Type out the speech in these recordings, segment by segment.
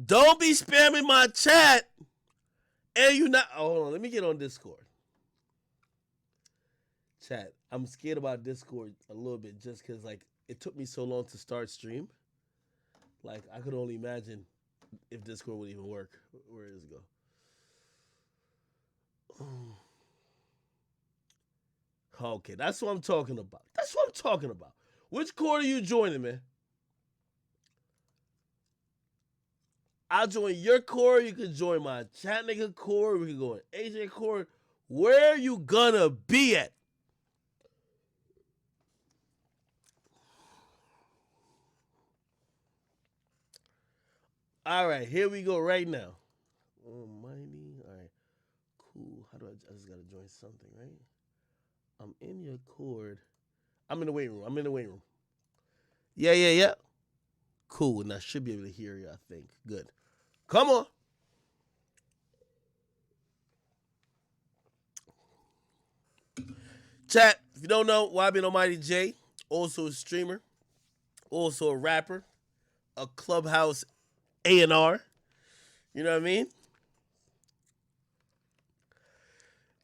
Don't be spamming my chat. And you not. Oh, hold on. Let me get on Discord. Chat. I'm scared about Discord a little bit just because, like, it took me so long to start stream. Like, I could only imagine if Discord would even work. Where does it go? Okay, that's what I'm talking about. That's what I'm talking about. Which cord are you joining, man? I'll join your core. You can join my chat nigga core. We can go in AJ core. Where you gonna be at? All right, here we go right now. Almighty. All right, cool. How do I just gotta join something, right? I'm in your cord. I'm in the waiting room. I'm in the waiting room. Yeah. Cool, and I should be able to hear you, I think. Good. Come on. Chat, if you don't know, YBN Almighty Jay, also a streamer, also a rapper, a clubhouse A&R. You know what I mean?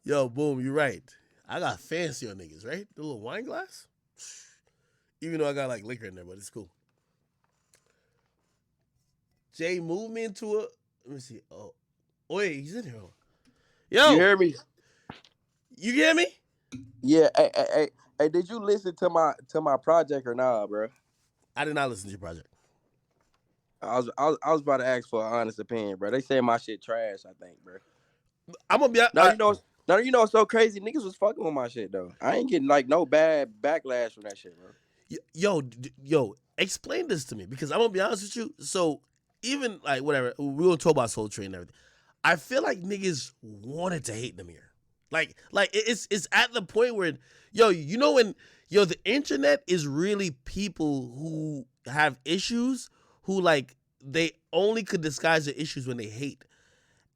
Yo, boom, you're right. I got fancy on niggas, right? The little wine glass? Even though I got like liquor in there, but it's cool. Jay moved me into a. Let me see. Oh, wait, he's in here. Yo, You hear me? You get me? Yeah. Hey, did you listen to my project or nah, bro? I did not listen to your project. I was about to ask for an honest opinion, bro. They say my shit trash. I think, bro. I'm gonna be. Now you know it's so crazy. Niggas was fucking with my shit though. I ain't getting like no bad backlash from that shit, bro. Yo, explain this to me because I'm gonna be honest with you. So even like whatever we will talk about Soultrain and everything. I feel like niggas wanted to hate Nahmir. Like it's at the point where you know when the internet is really people who have issues who like they only could disguise their issues when they hate.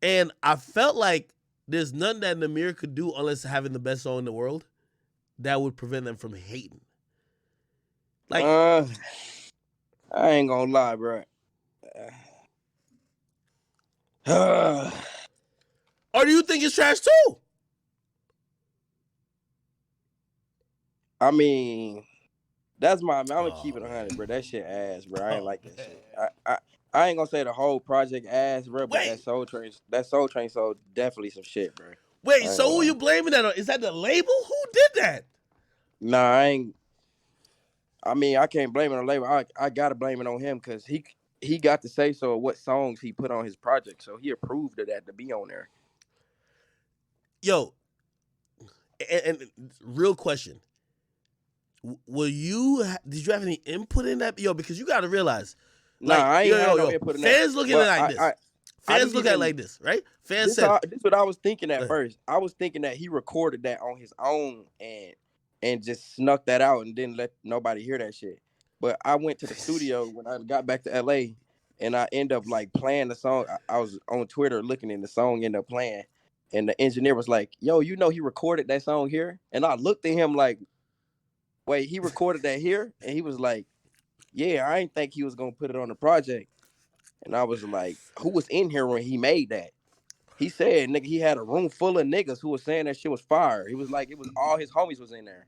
And I felt like there's nothing that Nahmir could do unless having the best song in the world that would prevent them from hating. Like I ain't gonna lie, bro. Or do you think it's trash too? I mean, that's I'm gonna keep it 100, bro. That shit ass, bro. I ain't like that shit. I ain't gonna say the whole project ass, bro, but that Soul Train sold definitely some shit, bro. Wait, so who you blaming that on? Is that the label? Who did that? Nah, I ain't. I mean, I can't blame it on the label. I gotta blame it on him because he got to say so of what songs he put on his project, so he approved of that to be on there. Yo, and real question. Did you have any input in that? Yo, because you got to realize. Nah, I ain't have no input in that. Fans look at it like this. Fans look at it like this, right? Fans said. This is what I was thinking at first. I was thinking that he recorded that on his own and just snuck that out and didn't let nobody hear that shit. But I went to the studio when I got back to LA and I ended up like playing the song. I was on Twitter looking and the song ended up playing. And the engineer was like, yo, you know he recorded that song here? And I looked at him like, wait, he recorded that here? And he was like, yeah, I didn't think he was going to put it on the project. And I was like, who was in here when he made that? He said, nigga, he had a room full of niggas who was saying that shit was fire. He was like, it was all his homies was in there.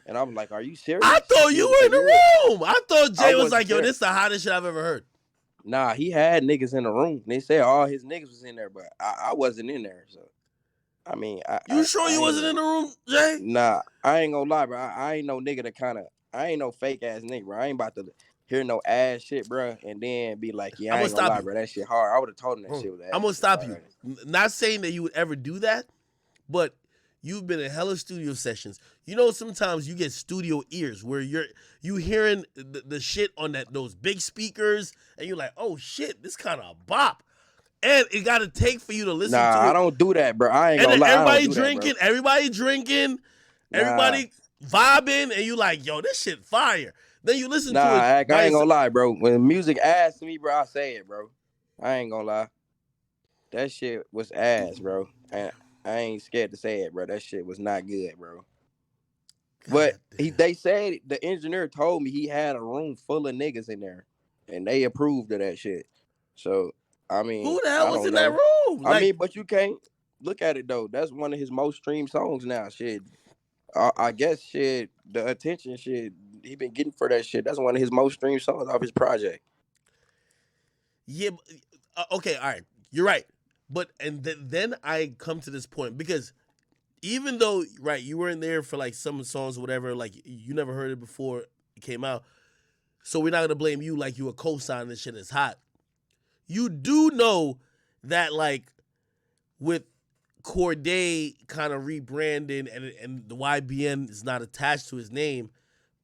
And I was like, are you serious? I thought you were in the room. I thought Jay was like, yo, this is the hottest shit I've ever heard. Nah, he had niggas in the room. They said all his niggas was in there, but I wasn't in there. So, I mean, you sure you wasn't in the room, Jay? Nah, I ain't gonna lie, bro. I ain't no nigga that I ain't no fake ass nigga, bro. I ain't about to hear no ass shit, bro, and then be like, yeah, I ain't gonna lie, bro. That shit hard. I would have told him that shit was ass. I'm gonna stop you. Not saying that you would ever do that, but you've been in hella studio sessions. You know, sometimes you get studio ears where you hearing the shit on those big speakers, and you're like, oh shit, this kind of a bop. And it got to take for you to listen to it. Nah, I don't do that, bro. I ain't gonna lie. Everybody drinking, everybody vibing, and you like, yo, this shit fire. Then you listen to it. I ain't gonna lie, bro. When music asks me, bro, I say it, bro. I ain't gonna lie. That shit was ass, bro. And I ain't scared to say it, bro. That shit was not good, bro. But they said, the engineer told me he had a room full of niggas in there. And they approved of that shit. So I Who mean, the hell I was don't in that know. room? I Like, mean, but you can't look at it though. That's one of his most streamed songs now. Shit, I guess shit, the attention shit he been getting for that shit. That's one of his most streamed songs off his project. yeah, okay, all right, you're right. But and then I come to this point because even though right, you weren't there for like some songs or whatever, like you never heard it before it came out, so we're not gonna blame you like you a co-sign this shit is hot. You do know that like with Corday kind of rebranding and the YBN is not attached to his name,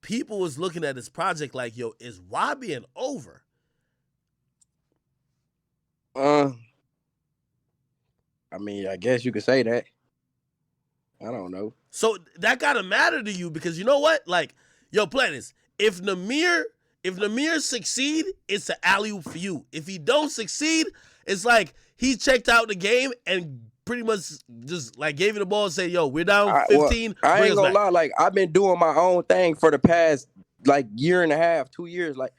people was looking at this project like, yo, is YBN over? Uh, I mean, I guess you could say that. I don't know. So that gotta matter to you because you know what? Like, yo, play this. If Nahmir succeed, it's an alley oop for you. If he don't succeed, it's like he checked out the game and pretty much just like gave you the ball and said, yo, we're down Well, 15, I bring ain't us gonna back. lie. Like I've been doing my own thing for the past like year and a half, 2 years. Like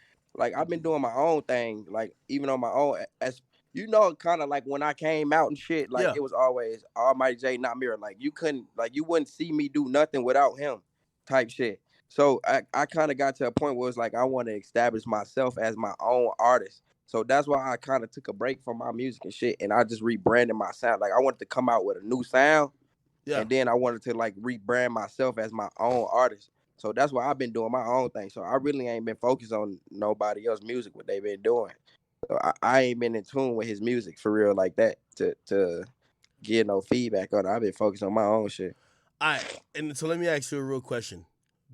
I've been doing my own thing. Like even on my own, as you know, kind of like when I came out and shit. Like Yeah. it was always Almighty Jay, Nahmir. Like you couldn't, like you wouldn't see me do nothing without him, type shit. So I kind of got to a point where it's like I want to establish myself as my own artist. So that's why I kind of took a break from my music and shit, and I just rebranded my sound. Like I wanted to come out with a new sound, Yeah. and then I wanted to like rebrand myself as my own artist. So that's why I've been doing my own thing. So I really ain't been focused on nobody else's music, what they've been doing. So I ain't been in tune with his music for real like that to get no feedback on it. I've been focused on my own shit. All right. And so let me ask you a real question.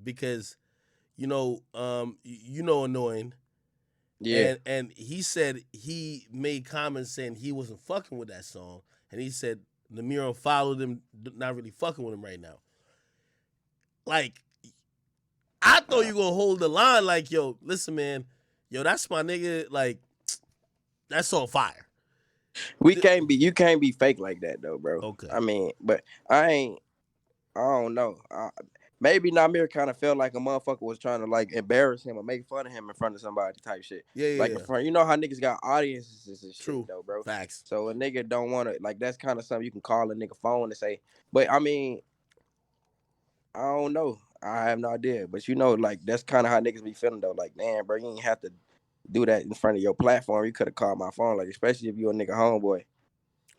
Because, you know annoying. Yeah. And he said he made comments saying he wasn't fucking with that song. And he said Nahmir followed him, not really fucking with him right now. Like, I thought you gonna hold the line like, yo, listen, man, yo, that's my nigga, like, that's on fire. You can't be fake like that though, bro. Okay. I mean, but I don't know. Maybe Nahmir kind of felt like a motherfucker was trying to like embarrass him or make fun of him in front of somebody type shit. Like in Yeah. front, you know how niggas got audiences and True. shit though, bro. Facts. So a nigga don't want to like that's kind of something you can call a nigga phone and say. But I mean, I don't know. I have no idea. But you know, like that's kind of how niggas be feeling though. Like, damn, bro, you ain't have to do that in front of your platform. You could have called my phone, like especially if you a nigga homeboy.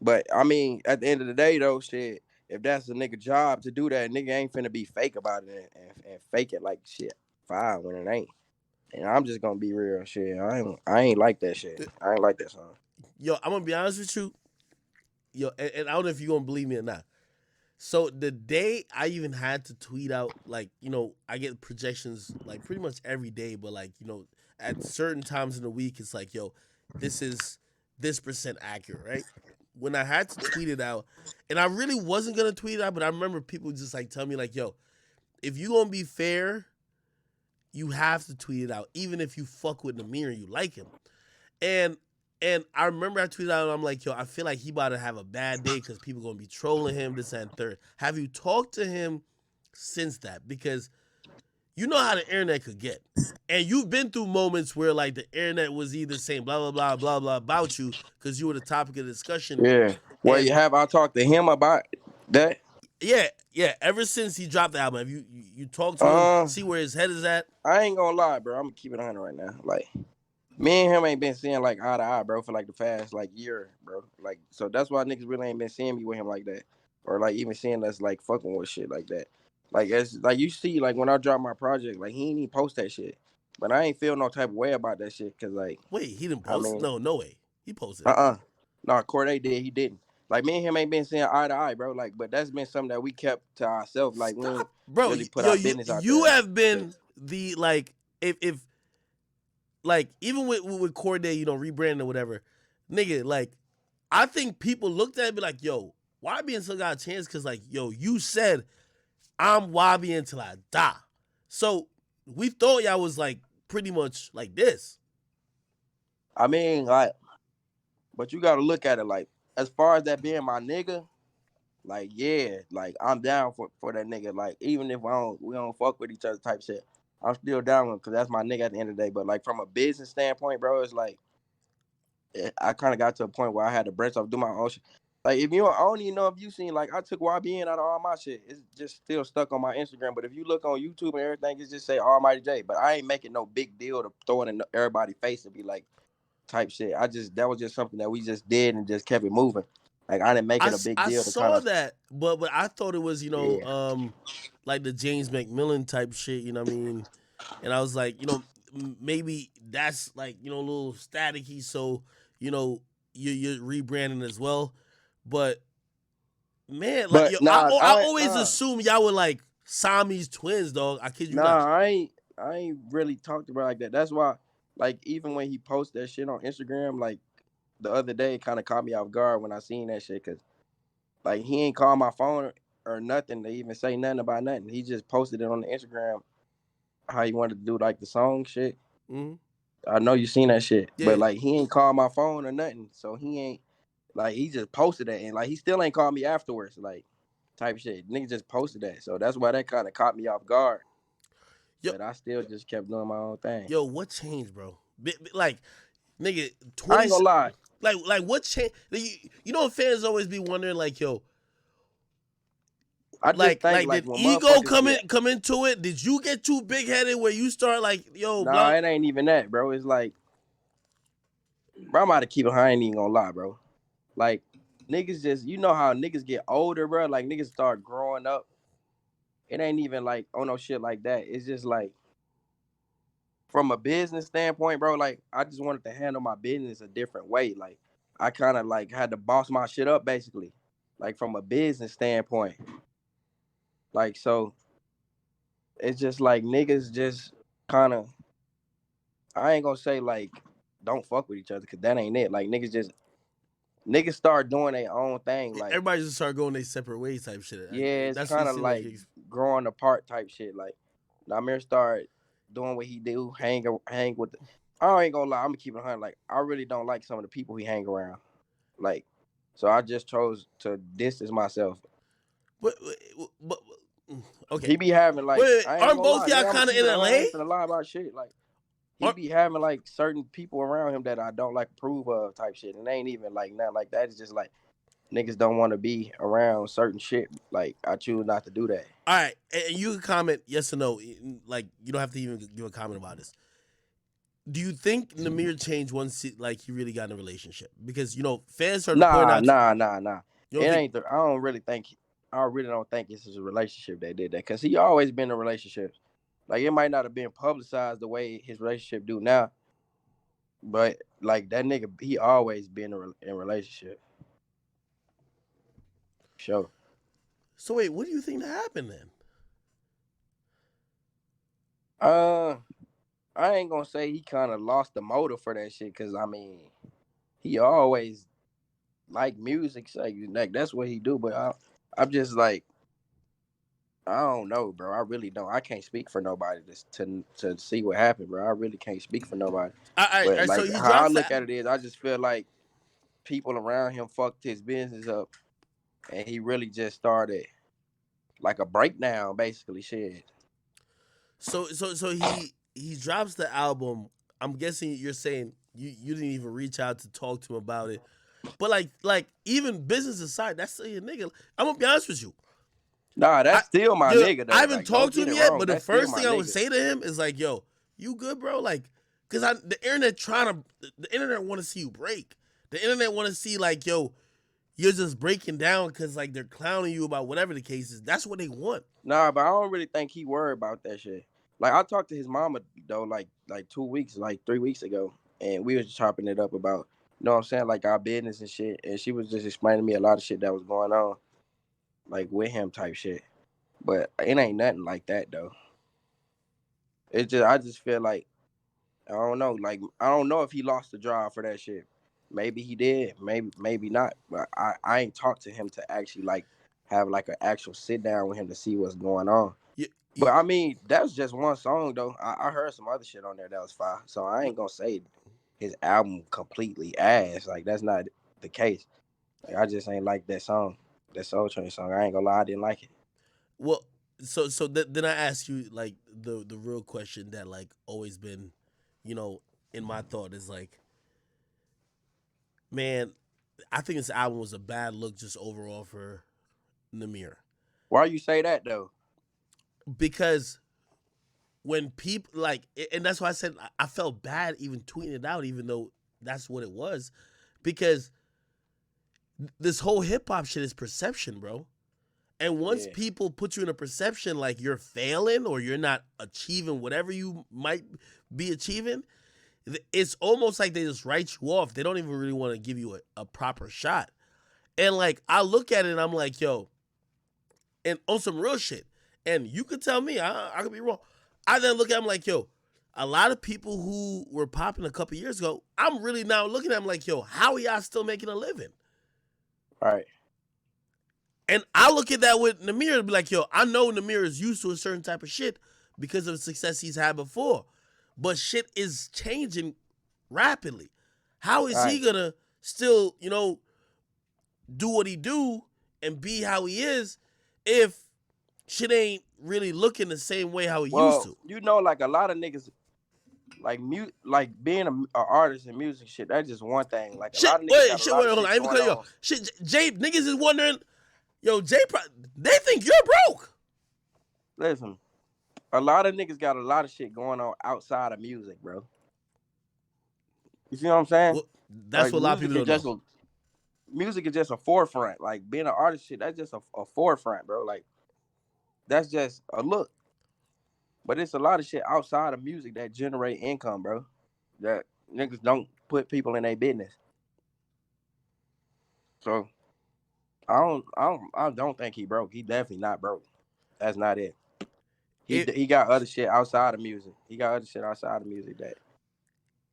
But I mean, at the end of the day, though, shit, if that's a nigga job to do that, nigga ain't finna be fake about it and fake it like shit fine when it ain't. And I'm just gonna be real, shit. I ain't like that shit. I ain't like that song. Yo, I'm gonna be honest with you. Yo, and I don't know if you're gonna believe me or not. So the day I even had to tweet out, like, I get projections like pretty much every day, but like, at certain times in the week, it's like, yo, this is this percent accurate, right? When I had to tweet it out, and I really wasn't gonna tweet it out, but I remember people just like tell me like, yo, if you gonna be fair, you have to tweet it out, even if you fuck with Nahmir and you like him. And I remember I tweeted out and I'm like, yo, I feel like he about to have a bad day because people gonna be trolling him, this and third. Have you talked to him since that? Because you know how the internet could get. And you've been through moments where like the internet was either saying blah blah blah blah blah about you because you were the topic of discussion. Yeah. Well, And you have I talked to him about that? yeah, ever since he dropped the album, have you talked to him, Uh, see where his head is at? I ain't gonna lie, bro. I'm gonna keep it on right now. Like me and him ain't been seeing like eye to eye, bro, for like the past like year, bro. Like so that's why niggas really ain't been seeing me with him like that, or like even seeing us like fucking with shit like that. Like it's like you see, like when I drop my project, like he ain't even post that shit, but I ain't feel no type of way about that shit, cause like Wait, he didn't I post? mean, No way. He posted. no, Corday did, he didn't. Like me and him ain't been seeing eye to eye, bro. Like, but that's been something that we kept to ourselves. Like we ain't Stop, bro. really put Yo, our you business out you there. have been the like if like even with Corday, rebranding or whatever, nigga. Like I think people looked at it and be like, yo, YBN still got a chance because like, yo, you said I'm YBN until I die. So we thought y'all was like pretty much like this. I mean, like, but you got to look at it like as far as that being my nigga. Like, yeah, like I'm down for that nigga. Like, even if we don't fuck with each other type shit, I'm still down with him because that's my nigga at the end of the day. But like from a business standpoint, bro, it's like I kind of got to a point where I had to branch off, do my own shit. Like if you, I don't even know if you seen, like I took YBN out of all my shit. It's just still stuck on my Instagram. But if you look on YouTube and everything, it's just say Almighty Jay. But I ain't making no big deal to throw it in everybody's face and be like type shit. That was just something that we just did and just kept it moving. Like I didn't make it a big I deal to kind saw of, that, but I thought it was yeah. like the James McMillan type shit. You know what I mean? And I was like, maybe that's like a little staticky, so you're rebranding as well. But man, like But nah, I always assume y'all were like Siamese twins, dog. I kid you not. I ain't really talked about it like that. That's why, like, even when he posted that shit on Instagram, like the other day, it kind of caught me off guard when I seen that shit, cause like he ain't called my phone or nothing to even say nothing about nothing. He just posted it on the Instagram how he wanted to do like the song shit. Mm-hmm. I know you seen that shit, but Yeah. like he ain't called my phone or nothing, so he ain't like he just posted that and like he still ain't called me afterwards, like type shit. Nigga just posted that, so that's why that kind of caught me off guard. Yo, But I still just kept doing my own thing. what changed, bro? Like, nigga, I ain't 20. gonna lie. Like what changed? You know, fans always be wondering, like, yo, I just think like like did when ego motherfuckers get, come into it? Did you get too big headed where you start like, yo, nah, blah? it ain't even that, bro. It's like, bro, I'm about to keep it. I ain't even gonna lie, bro. Like niggas just, you know how niggas get older, bro. Like niggas start growing up. It ain't even like oh no shit like that. It's just like from a business standpoint, bro. Like I just wanted to handle my business a different way. Like I kind of like had to boss my shit up basically, like from a business standpoint. Like so, it's just like niggas just kind of. I ain't gonna say like don't fuck with each other because that ain't it. Like niggas start doing their own thing. Like Everybody just start going their separate ways type shit. yeah, it's That's what it kind of seemed like. like growing apart type shit. Like Nahmir start doing what he do, hang with. I ain't gonna lie, I'm gonna keep it 100. Like I really don't like some of the people he hang around. Like so, I just chose to distance myself. But okay. He be having like Wait, I ain't aren't gonna both lie, y'all nigga. I'm gonna kind of keep in it 100. I LA? ain't finna lie about shit. Like he Aren't, be having like certain people around him that I don't like approve of type shit. And it ain't even like nothing like that. It's just like niggas don't want to be around certain shit. Like I choose not to do that. all right, and you can comment yes or no. Like you don't have to even give a comment about this. Do you think Nahmir changed once like he really got in a relationship? Because fans started to point Nah, out. nah, nah, nah. You It don't think? ain't. I don't really think. I really don't think this is a relationship that did that. Cause he always been in relationships. Like it might not have been publicized the way his relationship do now, but like that nigga, he always been in a relationship. Sure. So wait, what do you think that happened then? Uh, I ain't gonna say he kind of lost the motive for that shit. Cause I mean, he always like music. So like that's what he do. But I'm just like. I don't know, bro. I really don't. I can't speak for nobody to see what happened, bro. I really can't speak for nobody. All But right, so like he how I drops look that. at it is, I just feel like people around him fucked his business up, and he really just started like a breakdown, basically. Shit. So he drops the album. I'm guessing you're saying you didn't even reach out to talk to him about it. But like even business aside, that's still your nigga. I'm gonna be honest with you. Nah, I that's still my nigga I though. haven't Like, don't talked to get him it yet, wrong. but the That's still first my thing I would nigga. say to him is like, yo, you good, bro? Like, cause the internet the internet want to see you break. The internet want to see like, yo, you're just breaking down because like they're clowning you about whatever the case is. That's what they want. Nah, but I don't really think he worried about that shit. Like I talked to his mama though, like 2 weeks, like 3 weeks ago, and we was chopping it up about, you know what I'm saying, like our business and shit. And she was just explaining to me a lot of shit that was going on, like with him type shit. But it ain't nothing like that though. It just I just feel like I don't know, like I don't know if he lost the drive for that shit. Maybe he did, maybe not. But I ain't talked to him to actually like have like an actual sit down with him to see what's going on. You, But I mean, that's just one song though. I heard some other shit on there that was fire. So I ain't gonna say his album completely ass. Like that's not the case. Like I just ain't like that song, that Soultrain song. I ain't gonna lie, I didn't like it. well, then I ask you like the real question that like always been, in my thought is like, Man, I think this album was a bad look just overall for Nahmir. Why you say that though? Because when people like, and that's why I said I felt bad even tweeting it out, even though that's what it was, because this whole hip hop shit is perception, bro. And once people put you in a perception like you're failing or you're not achieving whatever you might be achieving, it's almost like they just write you off. They don't even really want to give you a proper shot. And like, I look at it and I'm like, yo, and on some real shit. And you could tell me, I could be wrong. I then look at them like, yo, a lot of people who were popping a couple years ago, I'm really now looking at them like, yo, how are y'all still making a living? Right. And I look at that with Nahmir and be like, yo, I know Nahmir is used to a certain type of shit because of the success he's had before. But shit is changing rapidly. How is he gonna still, do what he do and be how he is if shit ain't really looking the same way how he used to? Like a lot of niggas, like being an artist in music shit, that's just one thing. Like a lot of niggas hold on, I even cut you off. Shit, Jay, niggas is wondering, yo, Jay, they think you're broke. Listen, a lot of niggas got a lot of shit going on outside of music, bro. You see what I'm saying? Well, that's like, what a lot of people don't know. Music is just a forefront. Like being an artist shit, that's just a forefront, bro. Like that's just a look. But it's a lot of shit outside of music that generate income, bro. That niggas don't put people in their business. So I don't think he broke. He definitely not broke. That's not it. He got other shit outside of music. He got other shit outside of music that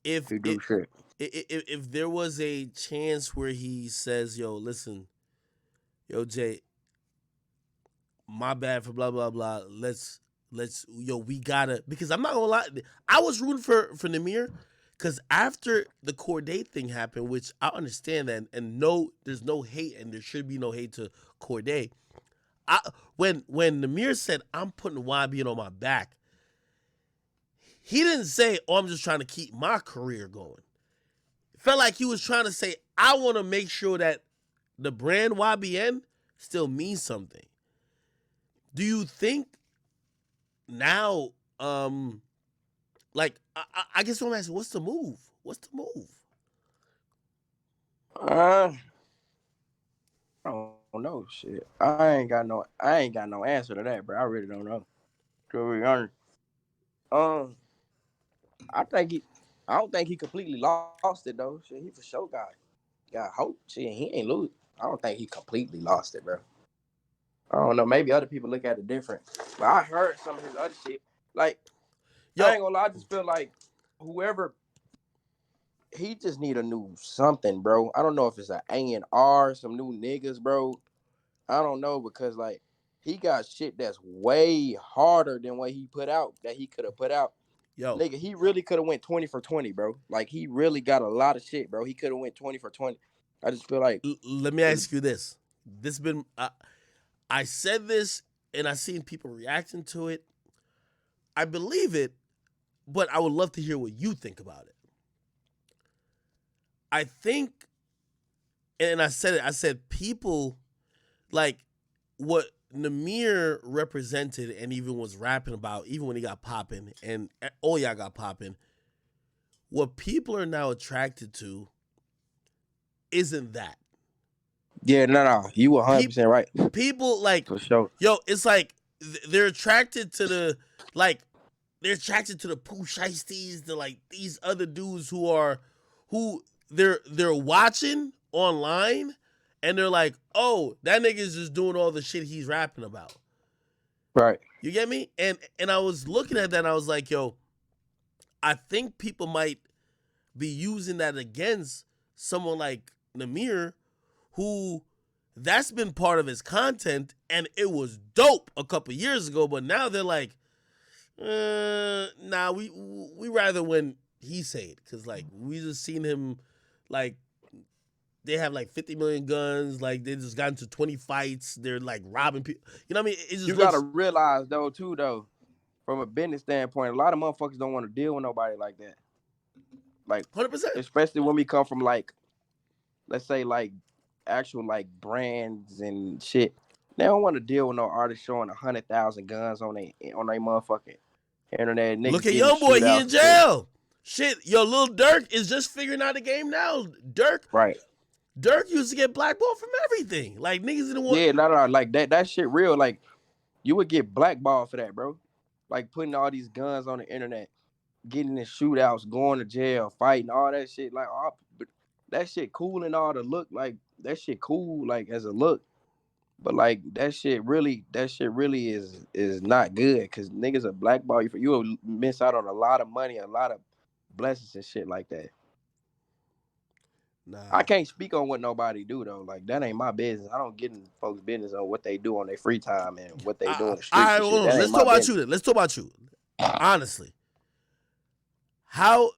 if there was a chance where he says, yo, listen, yo, Jay, my bad for blah, blah, blah. Let's, we gotta, because I'm not gonna lie, I was rooting for Nahmir because after the Corday thing happened, which I understand that, and no, there's no hate and there should be no hate to Corday. When Nahmir said, I'm putting YBN on my back, he didn't say, oh, I'm just trying to keep my career going. It felt like he was trying to say, I want to make sure that the brand YBN still means something. Do you think now, like, I guess what I'm asking, what's the move? What's the move? I don't know, shit. I ain't got no answer to that, bro. I really don't know. To be honest. I don't think he completely lost it though. Shit, he for sure got hope. Shit, he ain't lose. I don't think he completely lost it, bro. I don't know. Maybe other people look at it different. But I heard some of his other shit. Like, I ain't gonna lie, I just feel like whoever, he just need a new something, bro. I don't know if it's an A&R, some new niggas, bro. I don't know, because like he got shit that's way harder than what he put out, that he could have put out. Yo, nigga, he really could have went 20 for 20, bro. Like, he really got a lot of shit, bro. He could have went 20 for 20. I just feel like. Let me ask you this. This been, I said this and I seen people reacting to it. I believe it, but I would love to hear what you think about it. I think, and I said it, I said people, like, what Nahmir represented and even was rapping about, even when he got popping and all y'all got popping, what people are now attracted to isn't that. Yeah, no, you 100% right. People like, for sure. Yo, it's like they're attracted to the, like, they're attracted to the Pooh Shiesties, the like these other dudes who they're watching online. And they're like, oh, that nigga's just doing all the shit he's rapping about. Right. You get me? And I was looking at that and I was like, yo, I think people might be using that against someone like Nahmir, who that's been part of his content and it was dope a couple years ago, but now they're like, nah, we rather when he say it. Cause like we just seen him like, they have like 50 million guns. Like they just got into 20 fights. They're like robbing people. You know what I mean? It just gotta realize though, from a business standpoint, a lot of motherfuckers don't want to deal with nobody like that. Like 100%. Especially when we come from like let's say like actual like brands and shit. They don't want to deal with no artist showing 100,000 guns on their motherfucking internet. Niggas Look at getting in YoungBoy, he shootouts in and shit. jail. Shit, yo, Lil Durk is just figuring out the game now. Durk Right. used to get blackballed from everything. Like niggas didn't want. Yeah, no, like that shit real. Like you would get blackballed for that, bro. Like putting all these guns on the internet, getting in shootouts, going to jail, fighting, all that shit. Like that shit cool and all to look. Like that shit cool, like as a look. But like that shit really is not good because niggas are blackball you for you will miss out on a lot of money, a lot of blessings and shit like that. Nah. I can't speak on what nobody do though. Like that ain't my business. I don't get in folks' business on what they do on their free time and what they do in the streets and shit. That ain't Let's my talk about business. you then. Let's talk about you. Honestly. How